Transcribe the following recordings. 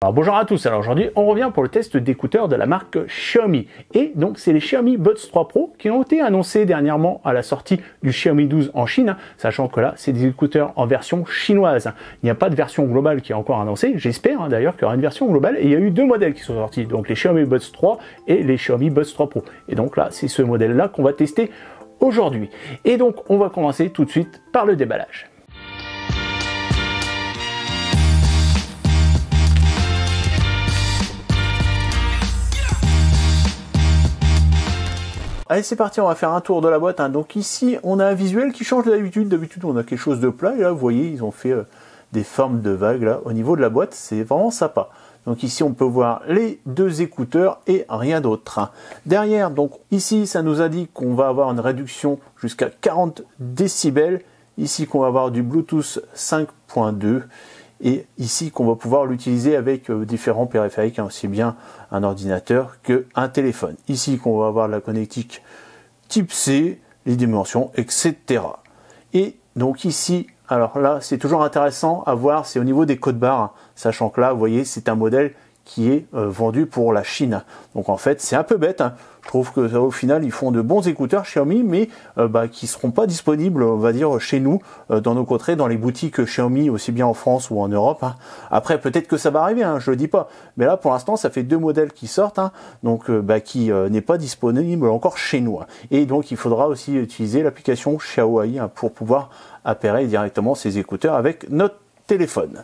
Alors bonjour à tous, alors aujourd'hui on revient pour le test d'écouteurs de la marque Xiaomi. Et donc c'est les Xiaomi Buds 3 Pro qui ont été annoncés dernièrement à la sortie du Xiaomi 12 en Chine, sachant que là c'est des écouteurs en version chinoise. Il n'y a pas de version globale qui est encore annoncée, j'espère d'ailleurs qu'il y aura une version globale, et il y a eu deux modèles qui sont sortis, donc les Xiaomi Buds 3 et les Xiaomi Buds 3 Pro. Et donc là c'est ce modèle là qu'on va tester aujourd'hui. Et donc on va commencer tout de suite par le déballage. Allez, c'est parti, on va faire un tour de la boîte. Donc ici, on a un visuel qui change d'habitude. D'habitude, on a quelque chose de plat. Et là, vous voyez, ils ont fait des formes de vagues là au niveau de la boîte. C'est vraiment sympa. Donc ici, on peut voir les deux écouteurs et rien d'autre. Derrière, donc ici, ça nous indique qu'on va avoir une réduction jusqu'à 40 décibels. Ici, qu'on va avoir du Bluetooth 5.2. Et ici qu'on va pouvoir l'utiliser avec différents périphériques, aussi bien un ordinateur qu'un téléphone. Ici qu'on va avoir la connectique type C, les dimensions, etc. Et donc ici, alors là c'est toujours intéressant à voir, c'est au niveau des codes barres, sachant que là vous voyez c'est un modèle qui est vendu pour la Chine. Donc en fait c'est un peu bête, Je trouve que au final ils font de bons écouteurs Xiaomi, mais qui seront pas disponibles, on va dire, chez nous, dans nos contrées, dans les boutiques Xiaomi, aussi bien en France ou en Europe. Après peut-être que ça va arriver, je le dis pas, mais là pour l'instant ça fait deux modèles qui sortent, donc qui n'est pas disponible encore chez nous. Et donc il faudra aussi utiliser l'application Xiaomi pour pouvoir appairer directement ces écouteurs avec notre téléphone.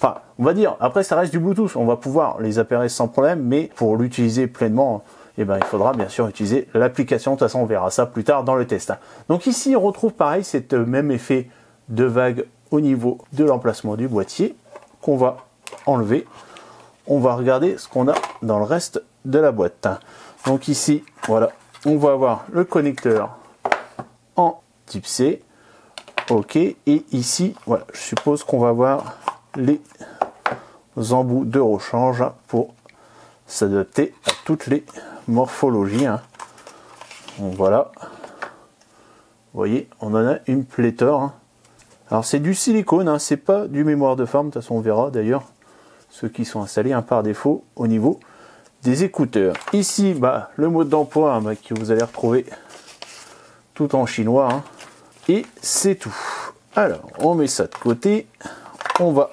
Enfin, on va dire, après ça reste du Bluetooth, on va pouvoir les appairer sans problème, mais pour l'utiliser pleinement, il faudra bien sûr utiliser l'application. De toute façon, on verra ça plus tard dans le test. Donc ici, on retrouve pareil, cet même effet de vague au niveau de l'emplacement du boîtier qu'on va enlever. On va regarder ce qu'on a dans le reste de la boîte. Donc ici, voilà, on va avoir le connecteur en type C. Ok, et ici, voilà, je suppose qu'on va avoir les embouts de rechange pour s'adapter à toutes les morphologies. Donc voilà, vous voyez, on en a une pléthore. Alors c'est du silicone, c'est pas du mémoire de forme. De toute façon, on verra d'ailleurs ceux qui sont installés par défaut au niveau des écouteurs. Ici, le mode d'emploi que vous allez retrouver tout en chinois. Et c'est tout. Alors, on met ça de côté. On va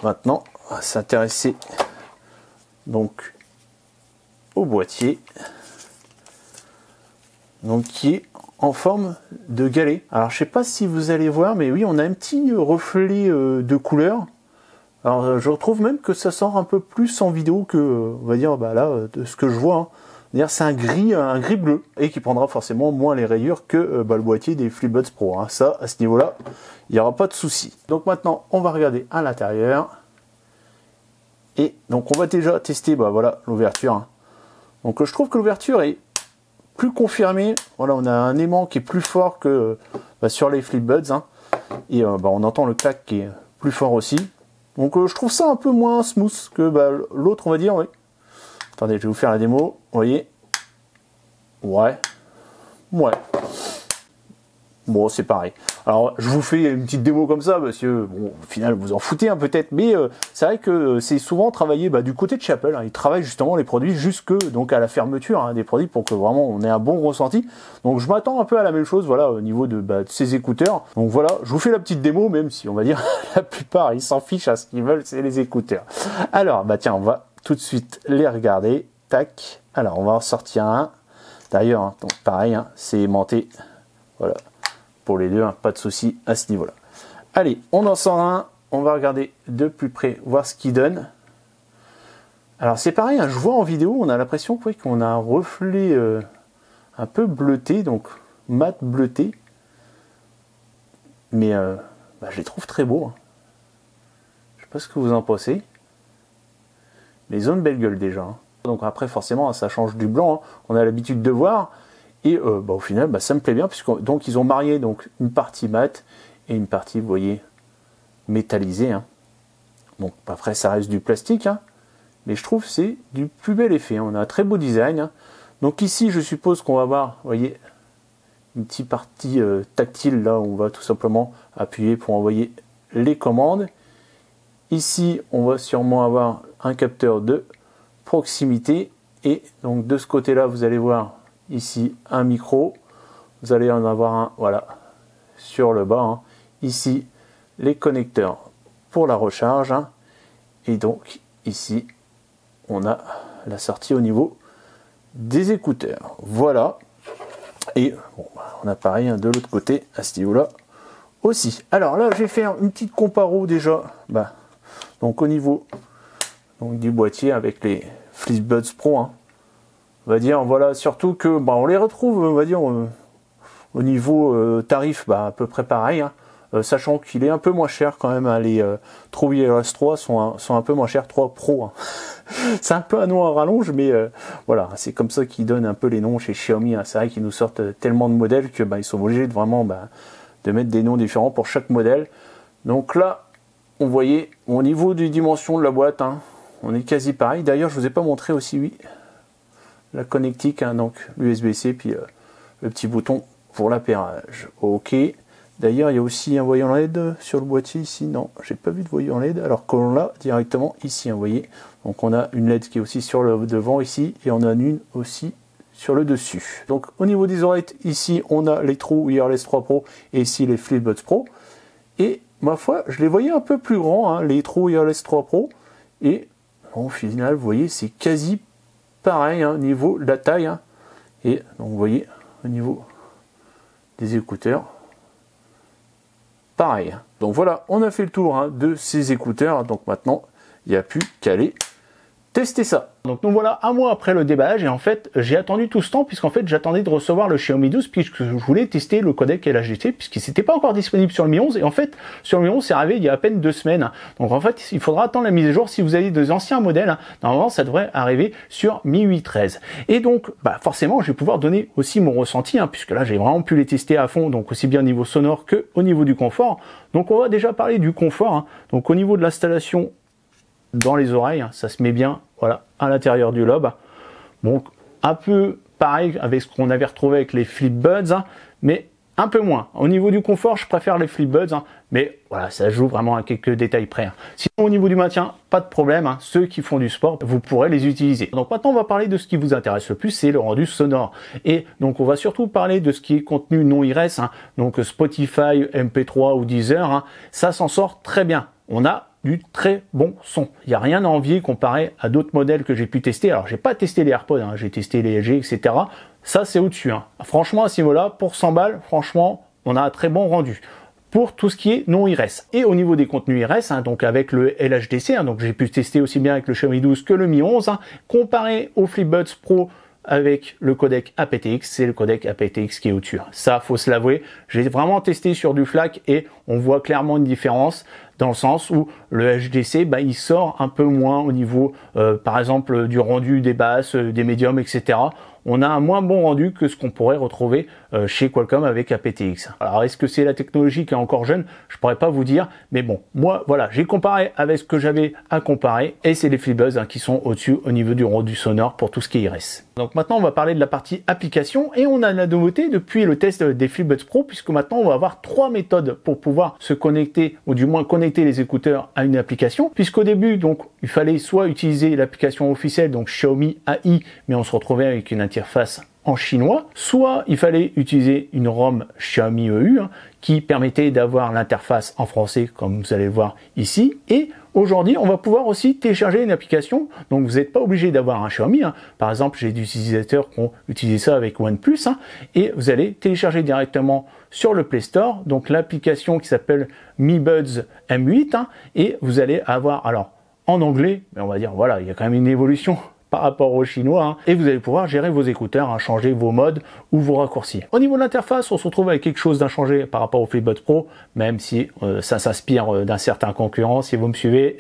maintenant s'intéresser donc au boîtier, donc qui est en forme de galet. Alors je sais pas si vous allez voir, mais oui, on a un petit reflet de couleur. Alors je retrouve même que ça sort un peu plus en vidéo que, on va dire, là, de ce que je vois. C'est un gris bleu, et qui prendra forcément moins les rayures que le boîtier des FlipBuds Pro. Ça, à ce niveau-là, il n'y aura pas de souci. Donc maintenant, on va regarder à l'intérieur. Et donc on va déjà tester l'ouverture. Donc je trouve que l'ouverture est plus confirmée. Voilà, on a un aimant qui est plus fort que sur les FlipBuds. Et on entend le clac qui est plus fort aussi. Donc je trouve ça un peu moins smooth que l'autre, on va dire. Oui. Attendez, je vais vous faire la démo. Vous voyez? Ouais. Bon, c'est pareil. Alors, je vous fais une petite démo comme ça, parce que, bon, au final, vous en foutez peut-être, mais c'est vrai que c'est souvent travaillé du côté de Apple. Ils travaillent justement les produits jusque donc à la fermeture des produits pour que vraiment on ait un bon ressenti. Donc, je m'attends un peu à la même chose, au niveau de ces écouteurs. Donc voilà, je vous fais la petite démo, même si on va dire la plupart ils s'en fichent, ce qu'ils veulent, c'est les écouteurs. Alors, tiens, on va tout de suite les regarder. Tac. Alors, on va en sortir un. D'ailleurs, donc pareil, c'est aimanté. Voilà. Pour les deux, pas de souci à ce niveau-là. Allez, on en sort un. On va regarder de plus près, voir ce qu'il donne. Alors, c'est pareil, je vois en vidéo, on a l'impression qu'on a un reflet un peu bleuté, donc mat bleuté. Mais je les trouve très beaux. Je sais pas ce que vous en pensez. Les ont une belle gueule déjà. Donc après forcément ça change du blanc qu'on a l'habitude de voir. Et au final ça me plaît bien, puisque donc ils ont marié donc une partie mat et une partie, vous voyez, métallisée. Donc après ça reste du plastique, mais je trouve que c'est du plus bel effet. On a un très beau design. Donc ici je suppose qu'on va avoir, vous voyez, une petite partie tactile là où on va tout simplement appuyer pour envoyer les commandes. ici, on va sûrement avoir un capteur de proximité. Et donc de ce côté-là, vous allez voir ici un micro. Vous allez en avoir un, voilà, sur le bas. Hein. Ici, les connecteurs pour la recharge. Hein. Et donc ici, on a la sortie au niveau des écouteurs. Voilà. Et bon, on a pareil hein, de l'autre côté à ce niveau-là aussi. Alors là, je vais faire une petite comparo déjà. Donc au niveau donc, du boîtier avec les FlipBuds Pro. Hein. On va dire, voilà, surtout que on les retrouve, on va dire, au niveau tarif, à peu près pareil. Hein. Sachant qu'il est un peu moins cher quand même. Hein, les True Wireless 3 sont un peu moins chers, 3 Pro. Hein. C'est un peu un nom à rallonge, mais voilà, c'est comme ça qu'ils donnent un peu les noms chez Xiaomi. Hein. C'est vrai qu'ils nous sortent tellement de modèles que ils sont obligés de vraiment de mettre des noms différents pour chaque modèle. Donc là, on voyait au niveau des dimensions de la boîte, hein, on est quasi pareil. D'ailleurs, je vous ai pas montré aussi, oui, la connectique, hein, donc l'USB-C, puis le petit bouton pour l'appairage. Ok. D'ailleurs, il y a aussi un voyant LED sur le boîtier ici. Non, j'ai pas vu de voyant LED, alors qu'on l'a directement ici, hein, vous voyez. Donc on a une LED qui est aussi sur le devant ici, et on a une aussi sur le dessus. Donc au niveau des oreilles, ici on a les True Wireless 3 Pro et ici les FlipBuds Pro. Et ma foi, je les voyais un peu plus grands, hein, les True Wireless 3 Pro. Et au final, vous voyez, c'est quasi pareil hein, au niveau de la taille. Hein. Et donc vous voyez, au niveau des écouteurs, pareil. Hein. Donc voilà, on a fait le tour hein, de ces écouteurs. Donc maintenant, il n'y a plus qu'à aller tester ça. Donc nous voilà un mois après le déballage et en fait j'ai attendu tout ce temps puisqu'en fait j'attendais de recevoir le Xiaomi 12 puisque je voulais tester le codec LHDC puisqu'il n'était pas encore disponible sur le Mi 11 et en fait sur le Mi 11 c'est arrivé il y a à peine 2 semaines. Donc en fait il faudra attendre la mise à jour si vous avez des anciens modèles. Normalement ça devrait arriver sur Mi 8 13. Et donc forcément je vais pouvoir donner aussi mon ressenti hein, puisque là j'ai vraiment pu les tester à fond donc aussi bien au niveau sonore que au niveau du confort. Donc on va déjà parler du confort. Hein. Donc au niveau de l'installation dans les oreilles, ça se met bien, voilà, à l'intérieur du lobe. Donc un peu pareil avec ce qu'on avait retrouvé avec les FlipBuds, hein, mais un peu moins. Au niveau du confort, je préfère les FlipBuds, hein, mais voilà, ça joue vraiment à quelques détails près. Hein. Sinon, au niveau du maintien, pas de problème. Hein, ceux qui font du sport, vous pourrez les utiliser. Donc maintenant, on va parler de ce qui vous intéresse le plus, c'est le rendu sonore. Et donc, on va surtout parler de ce qui est contenu non IRS, hein, donc Spotify, MP3 ou Deezer. Hein, ça s'en sort très bien. On a du très bon son. Il n'y a rien à envier comparé à d'autres modèles que j'ai pu tester. Alors, j'ai pas testé les AirPods, hein, j'ai testé les LG, etc. Ça, c'est au-dessus. Hein. Franchement, à ce niveau-là, pour 100 balles, franchement, on a un très bon rendu. Pour tout ce qui est non IRS. Et au niveau des contenus IRS, hein, donc avec le LHDC, hein, donc j'ai pu tester aussi bien avec le Xiaomi 12 que le Mi 11, hein, comparé au FlipBuds Pro avec le codec aptX, c'est le codec aptX qui est au-dessus. Ça, faut se l'avouer. J'ai vraiment testé sur du FLAC et on voit clairement une différence dans le sens où le HDC, il sort un peu moins au niveau, par exemple, du rendu des basses, des médiums, etc. On a un moins bon rendu que ce qu'on pourrait retrouver chez Qualcomm avec aptX. Alors, est-ce que c'est la technologie qui est encore jeune? Je pourrais pas vous dire, mais bon, moi, voilà, j'ai comparé avec ce que j'avais à comparer, et c'est les FlipBuds hein, qui sont au-dessus au niveau du rendu sonore pour tout ce qui est IRS. Donc maintenant, on va parler de la partie application, et on a la nouveauté depuis le test des FlipBuds Pro, puisque maintenant, on va avoir 3 méthodes pour pouvoir se connecter, ou du moins connecter les écouteurs à une application, puisqu'au début, donc, il fallait soit utiliser l'application officielle, donc Xiaomi AI, mais on se retrouvait avec une interface en chinois, soit il fallait utiliser une ROM Xiaomi EU hein, qui permettait d'avoir l'interface en français comme vous allez le voir ici, et aujourd'hui on va pouvoir aussi télécharger une application, donc vous n'êtes pas obligé d'avoir un Xiaomi, hein. Par exemple j'ai des utilisateurs qui ont utilisé ça avec OnePlus, hein, et vous allez télécharger directement sur le Play Store, donc l'application qui s'appelle Mi Buds M8, hein, et vous allez avoir, alors en anglais, mais on va dire voilà, il y a quand même une évolution par rapport aux chinois, hein, et vous allez pouvoir gérer vos écouteurs, hein, changer vos modes ou vos raccourcis. Au niveau de l'interface, on se retrouve avec quelque chose d'inchangé par rapport au FlipBuds Pro, même si ça s'inspire d'un certain concurrent, si vous me suivez.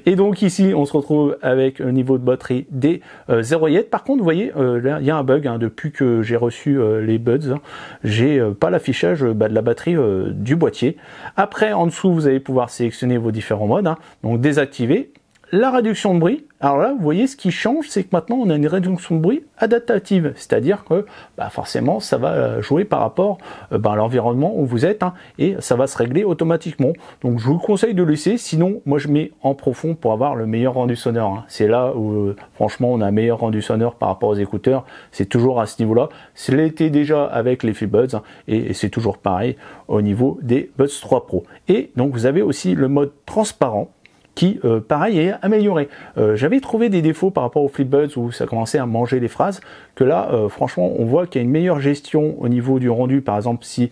Et donc ici, on se retrouve avec un niveau de batterie des 0,8. Par contre, vous voyez, là, il y a un bug, hein, depuis que j'ai reçu les Buds, hein, j'ai pas l'affichage de la batterie du boîtier. Après, en dessous, vous allez pouvoir sélectionner vos différents modes, hein, donc désactiver. la réduction de bruit. Alors là, vous voyez, ce qui change, c'est que maintenant, on a une réduction de bruit adaptative. C'est-à-dire que forcément, ça va jouer par rapport à l'environnement où vous êtes, et ça va se régler automatiquement. Donc, je vous conseille de laisser. Sinon, moi, je mets en profond pour avoir le meilleur rendu sonore. C'est là où, franchement, on a un meilleur rendu sonore par rapport aux écouteurs. C'est toujours à ce niveau-là. C'était déjà avec les FeelBuds, et c'est toujours pareil au niveau des Buds 3 Pro. Et donc, vous avez aussi le mode transparent, qui, pareil, est amélioré. J'avais trouvé des défauts par rapport aux FeelBuds où ça commençait à manger les phrases, que là, franchement, on voit qu'il y a une meilleure gestion au niveau du rendu. Par exemple, si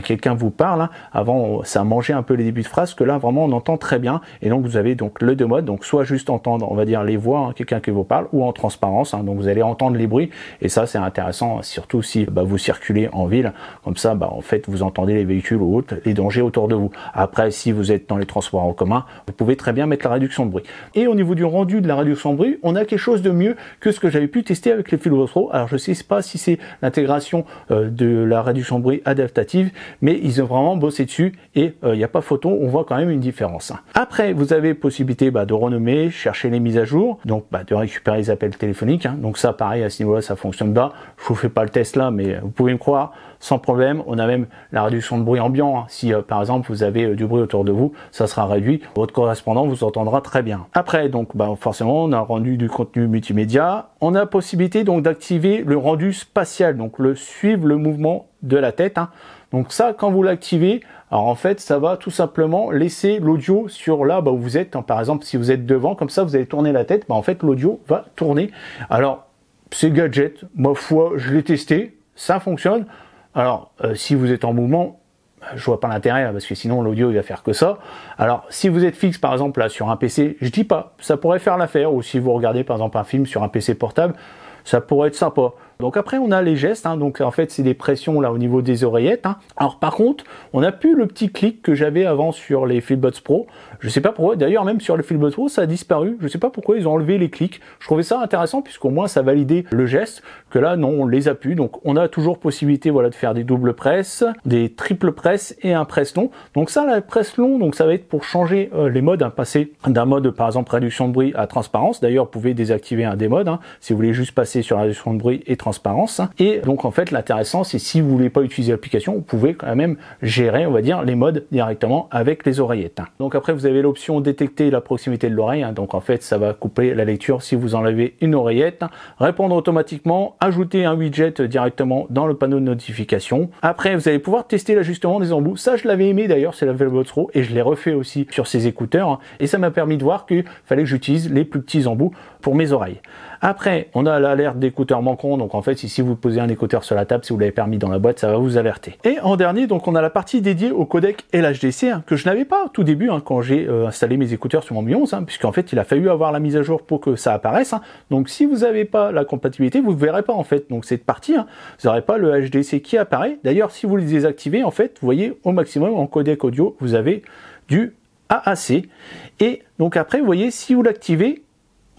quelqu'un vous parle, avant, ça mangeait un peu les débuts de phrases, que là, vraiment, on entend très bien. Et donc, vous avez donc le deux modes, donc soit juste entendre, on va dire, les voix, quelqu'un qui vous parle, ou en transparence, donc vous allez entendre les bruits. Et ça, c'est intéressant, surtout si vous circulez en ville. Comme ça, en fait, vous entendez les véhicules ou autres, les dangers autour de vous. Après, si vous êtes dans les transports en commun, vous pouvez très bien mettre la réduction de bruit. Et au niveau du rendu de la réduction de bruit, on a quelque chose de mieux que ce que j'avais pu tester avec les FeelBuds Pro. Alors je sais pas si c'est l'intégration de la réduction de bruit adaptative, mais ils ont vraiment bossé dessus et il n'y a pas photo, on voit quand même une différence. Après, vous avez possibilité de renommer, chercher les mises à jour, donc de récupérer les appels téléphoniques. Donc ça, pareil, à ce niveau-là, ça fonctionne pas. Je vous fais pas le test là, mais vous pouvez me croire, sans problème. On a même la réduction de bruit ambiant. Si par exemple vous avez du bruit autour de vous, ça sera réduit. Votre correspondant vous entendra très bien. Après, donc forcément, on a rendu du contenu multimédia. On a possibilité donc d'activer le rendu spatial, donc le suivre le mouvement de la tête. Donc ça, quand vous l'activez, alors en fait, ça va tout simplement laisser l'audio sur là où vous êtes. Par exemple, si vous êtes devant, comme ça, vous allez tourner la tête, en fait, l'audio va tourner. Alors, c'est gadget, ma foi, je l'ai testé, ça fonctionne. Alors, si vous êtes en mouvement, je vois pas l'intérêt parce que sinon l'audio il va faire que ça. Alors, si vous êtes fixe par exemple là sur un PC, je dis pas, ça pourrait faire l'affaire. Ou si vous regardez par exemple un film sur un PC portable, ça pourrait être sympa. Donc après on a les gestes, donc en fait c'est des pressions là au niveau des oreillettes. Alors par contre, on n'a plus le petit clic que j'avais avant sur les FeelBuds Pro. Je sais pas pourquoi, d'ailleurs même sur les FeelBuds Pro ça a disparu. Je sais pas pourquoi ils ont enlevé les clics. Je trouvais ça intéressant puisqu'au moins ça validait le geste, que là non on les a plus. Donc on a toujours possibilité de faire des doubles presses, des triples presses et un presse long. Donc ça la presse long, donc ça va être pour changer les modes, passer d'un mode par exemple réduction de bruit à transparence. D'ailleurs vous pouvez désactiver un des modes si vous voulez juste passer sur la réduction de bruit et transparence. Et donc en fait l'intéressant c'est si vous voulez pas utiliser l'application, vous pouvez quand même gérer on va dire les modes directement avec les oreillettes. Donc après vous avez l'option détecter la proximité de l'oreille, donc en fait ça va couper la lecture si vous enlevez une oreillette, répondre automatiquement, ajouter un widget directement dans le panneau de notification. Après vous allez pouvoir tester l'ajustement des embouts, ça je l'avais aimé d'ailleurs, c'est la FeelBuds Pro et je l'ai refait aussi sur ces écouteurs et ça m'a permis de voir qu'il fallait que j'utilise les plus petits embouts pour mes oreilles. Après, on a l'alerte d'écouteurs manquants, donc en fait, si vous posez un écouteur sur la table, si vous l'avez permis dans la boîte, ça va vous alerter. Et en dernier, donc on a la partie dédiée au codec LHDC, que je n'avais pas au tout début quand j'ai installé mes écouteurs sur mon Mi 11, puisqu'en fait, il a fallu avoir la mise à jour pour que ça apparaisse. Donc si vous n'avez pas la compatibilité, vous ne verrez pas en fait. Donc cette partie, vous n'aurez pas le HDC qui apparaît. D'ailleurs, si vous les désactivez, en fait, vous voyez au maximum en codec audio, vous avez du AAC. Et donc après, vous voyez, si vous l'activez,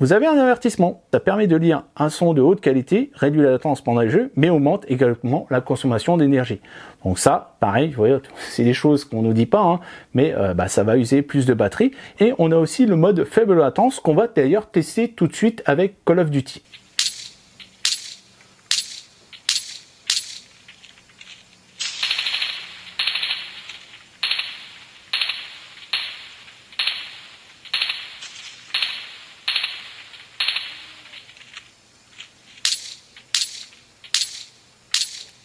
vous avez un avertissement. Ça permet de lire un son de haute qualité, réduit la latence pendant les jeux, mais augmente également la consommation d'énergie. Donc ça, pareil, vous voyez, c'est des choses qu'on nous dit pas, mais ça va user plus de batterie. Et on a aussi le mode faible latence qu'on va d'ailleurs tester tout de suite avec Call of Duty.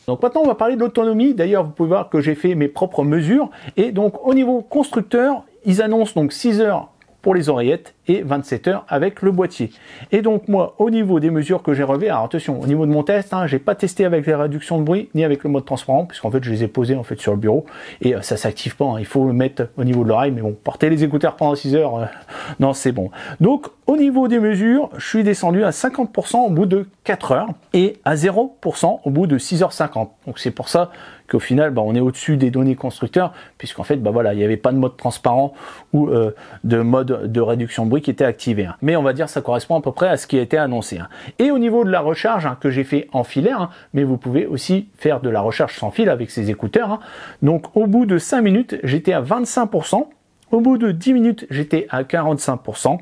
Donc maintenant on va parler de l'autonomie. D'ailleurs vous pouvez voir que j'ai fait mes propres mesures et donc au niveau constructeur ils annoncent donc 6 heures pour les oreillettes et 27 heures avec le boîtier. Et donc moi au niveau des mesures que j'ai relevées, alors attention au niveau de mon test, j'ai pas testé avec les réductions de bruit ni avec le mode transparent puisqu'en fait je les ai posés en fait sur le bureau et ça s'active pas, il faut le mettre au niveau de l'oreille, mais bon, porter les écouteurs pendant 6 heures, non c'est bon. Donc au niveau des mesures, je suis descendu à 50% au bout de 4 heures et à 0% au bout de 6h50. Donc c'est pour ça qu'au final, on est au-dessus des données constructeurs, puisqu'en fait, il n'y avait pas de mode transparent ou de mode de réduction de bruit qui était activé. Mais on va dire ça correspond à peu près à ce qui a été annoncé. Et au niveau de la recharge que j'ai fait en filaire, mais vous pouvez aussi faire de la recharge sans fil avec ces écouteurs. Donc au bout de 5 minutes, j'étais à 25%. Au bout de 10 minutes, j'étais à 45%.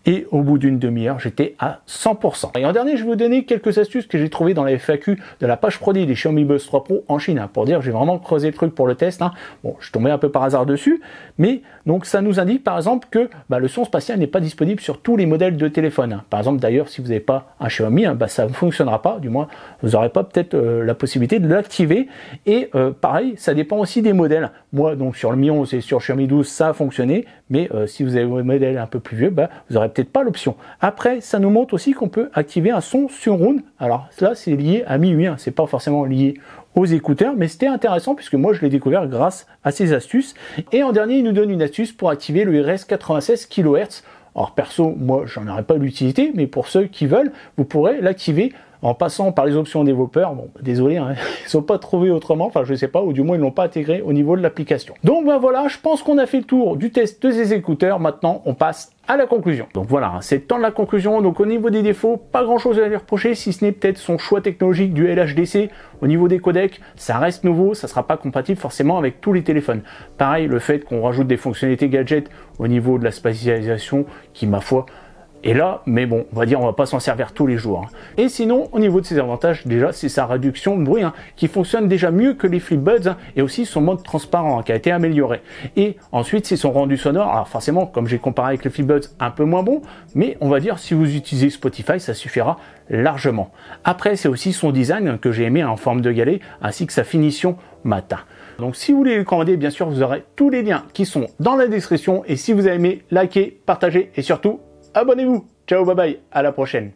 Et au bout d'une demi-heure, j'étais à 100%. Et en dernier, je vais vous donner quelques astuces que j'ai trouvées dans la FAQ de la page produit des Xiaomi Buds 3 Pro en Chine. Pour dire, j'ai vraiment creusé le truc pour le test. Bon, je suis tombé un peu par hasard dessus. Mais donc, ça nous indique par exemple que le son spatial n'est pas disponible sur tous les modèles de téléphone. Par exemple, d'ailleurs, si vous n'avez pas un Xiaomi, ça ne fonctionnera pas. Du moins, vous n'aurez pas peut-être la possibilité de l'activer. Et pareil, ça dépend aussi des modèles. Moi, donc sur le Mi 11 et sur le Xiaomi 12, ça a fonctionné. Mais si vous avez un modèle un peu plus vieux, vous n'aurez peut-être pas l'option. Après, ça nous montre aussi qu'on peut activer un son surround. Alors là, c'est lié à MIUI, c'est pas forcément lié aux écouteurs, mais c'était intéressant puisque moi je l'ai découvert grâce à ces astuces. Et en dernier, il nous donne une astuce pour activer le RS 96 kHz. Alors perso, moi j'en aurais pas l'utilité, mais pour ceux qui veulent, vous pourrez l'activer en passant par les options développeurs. Bon, désolé, ils ne sont pas trouvés autrement, enfin je sais pas, ou du moins ils l'ont pas intégré au niveau de l'application. Donc voilà, je pense qu'on a fait le tour du test de ces écouteurs. Maintenant, on passe à la conclusion. Donc voilà, c'est le temps de la conclusion. Donc au niveau des défauts, pas grand chose à lui reprocher, si ce n'est peut-être son choix technologique du LHDC. Au niveau des codecs, ça reste nouveau, ça sera pas compatible forcément avec tous les téléphones. Pareil, le fait qu'on rajoute des fonctionnalités gadgets au niveau de la spatialisation, qui ma foi et là, mais bon, on va dire, on va pas s'en servir tous les jours. Et sinon, au niveau de ses avantages, déjà, c'est sa réduction de bruit, qui fonctionne déjà mieux que les FlipBuds, et aussi son mode transparent, qui a été amélioré. Et ensuite, c'est son rendu sonore. Alors forcément, comme j'ai comparé avec les FlipBuds, un peu moins bon, mais on va dire, si vous utilisez Spotify, ça suffira largement. Après, c'est aussi son design que j'ai aimé en forme de galet, ainsi que sa finition matin. Donc si vous voulez le commander, bien sûr, vous aurez tous les liens qui sont dans la description. Et si vous avez aimé, likez, partagez et surtout, abonnez-vous. Ciao, bye bye, à la prochaine.